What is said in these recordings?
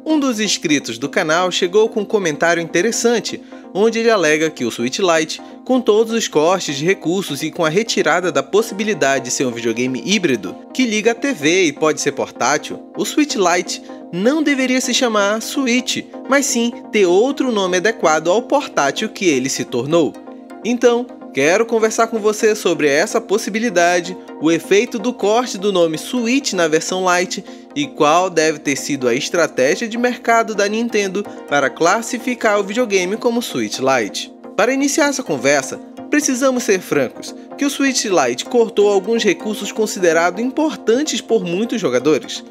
Um dos inscritos do canal chegou com um comentário interessante, onde ele alega que o Switch Lite, com todos os cortes de recursos e com a retirada da possibilidade de ser um videogame híbrido, que liga à TV e pode ser portátil, o Switch Lite não deveria se chamar Switch, mas sim ter outro nome adequado ao portátil que ele se tornou. Então, quero conversar com você sobre essa possibilidade, o efeito do corte do nome Switch na versão Lite e qual deve ter sido a estratégia de mercado da Nintendo para classificar o videogame como Switch Lite. Para iniciar essa conversa, precisamos ser francos, que o Switch Lite cortou alguns recursos considerados importantes por muitos jogadores.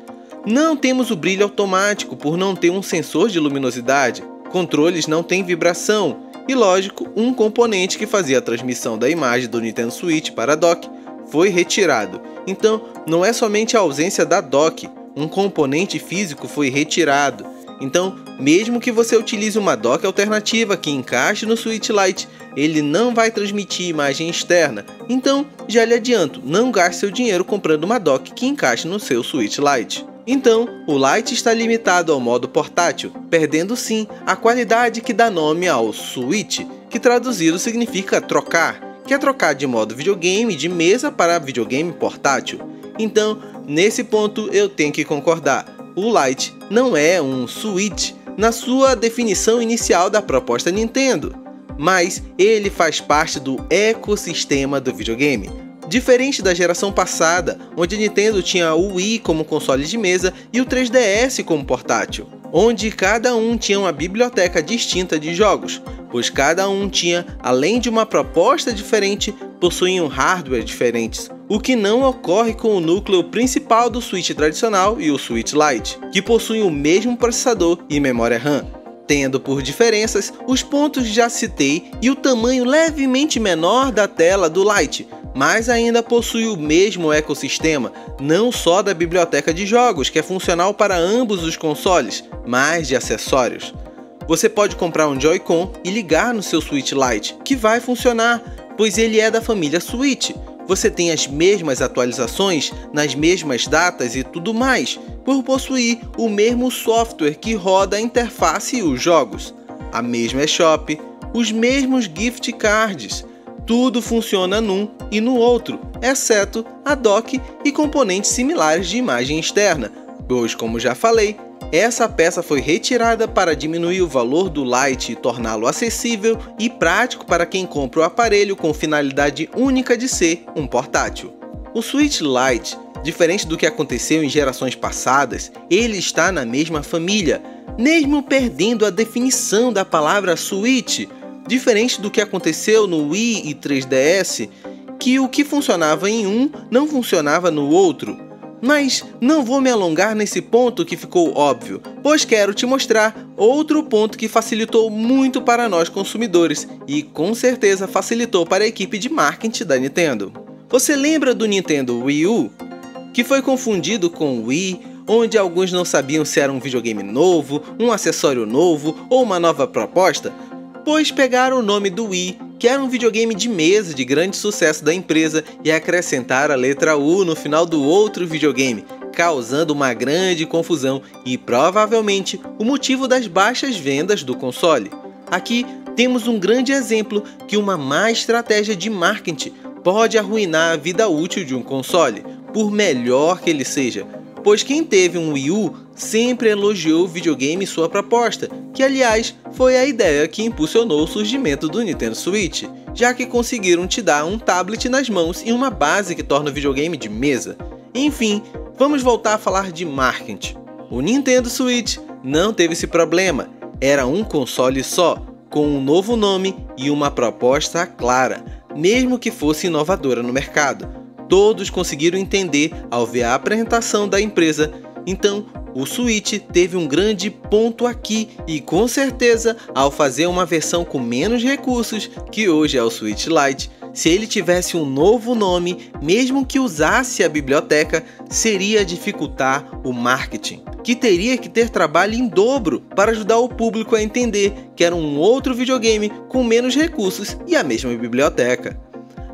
Não temos o brilho automático por não ter um sensor de luminosidade, controles não têm vibração e, lógico, um componente que fazia a transmissão da imagem do Nintendo Switch para a dock foi retirado. Então, não é somente a ausência da dock, um componente físico foi retirado. Então, mesmo que você utilize uma dock alternativa que encaixe no Switch Lite, ele não vai transmitir imagem externa. Então, já lhe adianto, não gaste seu dinheiro comprando uma dock que encaixe no seu Switch Lite. Então, o Lite está limitado ao modo portátil, perdendo sim a qualidade que dá nome ao Switch, que traduzido significa trocar, que é trocar de modo videogame de mesa para videogame portátil. Então, nesse ponto eu tenho que concordar, o Lite não é um Switch na sua definição inicial da proposta Nintendo, mas ele faz parte do ecossistema do videogame. Diferente da geração passada, onde a Nintendo tinha o Wii como console de mesa e o 3DS como portátil, onde cada um tinha uma biblioteca distinta de jogos, pois cada um tinha, além de uma proposta diferente, possuíam hardware diferentes, o que não ocorre com o núcleo principal do Switch tradicional e o Switch Lite, que possuem o mesmo processador e memória RAM, tendo por diferenças os pontos já citei e o tamanho levemente menor da tela do Lite, mas ainda possui o mesmo ecossistema, não só da biblioteca de jogos, que é funcional para ambos os consoles, mas de acessórios. Você pode comprar um Joy-Con e ligar no seu Switch Lite, que vai funcionar, pois ele é da família Switch. Você tem as mesmas atualizações, nas mesmas datas e tudo mais, por possuir o mesmo software que roda a interface e os jogos, a mesma eShop, os mesmos gift cards. Tudo funciona num e no outro, exceto a dock e componentes similares de imagem externa, pois, como já falei, essa peça foi retirada para diminuir o valor do Lite e torná-lo acessível e prático para quem compra o aparelho com finalidade única de ser um portátil. O Switch Lite, diferente do que aconteceu em gerações passadas, ele está na mesma família, mesmo perdendo a definição da palavra Switch, diferente do que aconteceu no Wii e 3DS, que o que funcionava em um não funcionava no outro. Mas não vou me alongar nesse ponto que ficou óbvio, pois quero te mostrar outro ponto que facilitou muito para nós consumidores e com certeza facilitou para a equipe de marketing da Nintendo. Você lembra do Nintendo Wii U? Que foi confundido com o Wii, onde alguns não sabiam se era um videogame novo, um acessório novo ou uma nova proposta? Pois pegaram o nome do Wii, que era um videogame de mesa de grande sucesso da empresa, e acrescentaram a letra U no final do outro videogame, causando uma grande confusão e provavelmente o motivo das baixas vendas do console. Aqui temos um grande exemplo que uma má estratégia de marketing pode arruinar a vida útil de um console, por melhor que ele seja. Pois quem teve um Wii U sempre elogiou o videogame e sua proposta, que aliás foi a ideia que impulsionou o surgimento do Nintendo Switch, já que conseguiram te dar um tablet nas mãos e uma base que torna o videogame de mesa. Enfim, vamos voltar a falar de marketing. O Nintendo Switch não teve esse problema, era um console só, com um novo nome e uma proposta clara, mesmo que fosse inovadora no mercado. Todos conseguiram entender ao ver a apresentação da empresa, então o Switch teve um grande ponto aqui e com certeza ao fazer uma versão com menos recursos, que hoje é o Switch Lite, se ele tivesse um novo nome, mesmo que usasse a biblioteca, seria dificultar o marketing, que teria que ter trabalho em dobro para ajudar o público a entender que era um outro videogame com menos recursos e a mesma biblioteca.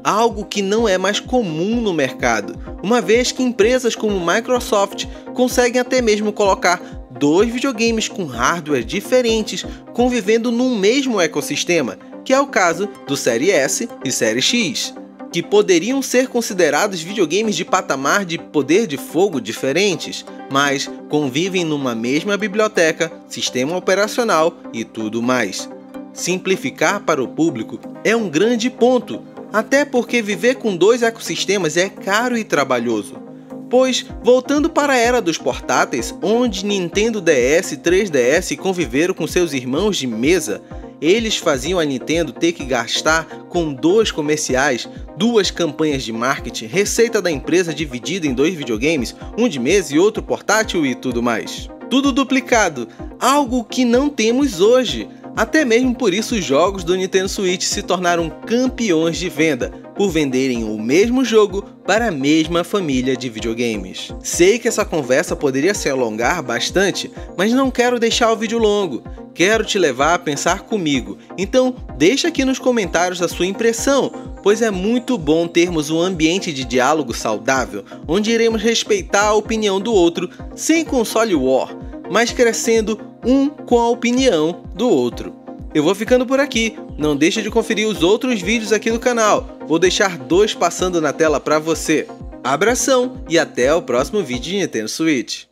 Algo que não é mais comum no mercado, uma vez que empresas como Microsoft conseguem até mesmo colocar dois videogames com hardware diferentes convivendo num mesmo ecossistema, que é o caso do Série S e Série X, que poderiam ser considerados videogames de patamar de poder de fogo diferentes, mas convivem numa mesma biblioteca, sistema operacional e tudo mais. Simplificar para o público é um grande ponto, até porque viver com dois ecossistemas é caro e trabalhoso. Pois, voltando para a era dos portáteis, onde Nintendo DS e 3DS conviveram com seus irmãos de mesa, eles faziam a Nintendo ter que gastar com dois comerciais, duas campanhas de marketing, receita da empresa dividida em dois videogames, um de mesa e outro portátil e tudo mais. Tudo duplicado, algo que não temos hoje. Até mesmo por isso os jogos do Nintendo Switch se tornaram campeões de venda, por venderem o mesmo jogo para a mesma família de videogames. Sei que essa conversa poderia se alongar bastante, mas não quero deixar o vídeo longo. Quero te levar a pensar comigo, então deixa aqui nos comentários a sua impressão, pois é muito bom termos um ambiente de diálogo saudável, onde iremos respeitar a opinião do outro sem console war, mas crescendo um com a opinião do outro. Eu vou ficando por aqui, não deixe de conferir os outros vídeos aqui do canal, vou deixar dois passando na tela para você. Abração e até o próximo vídeo de Nintendo Switch.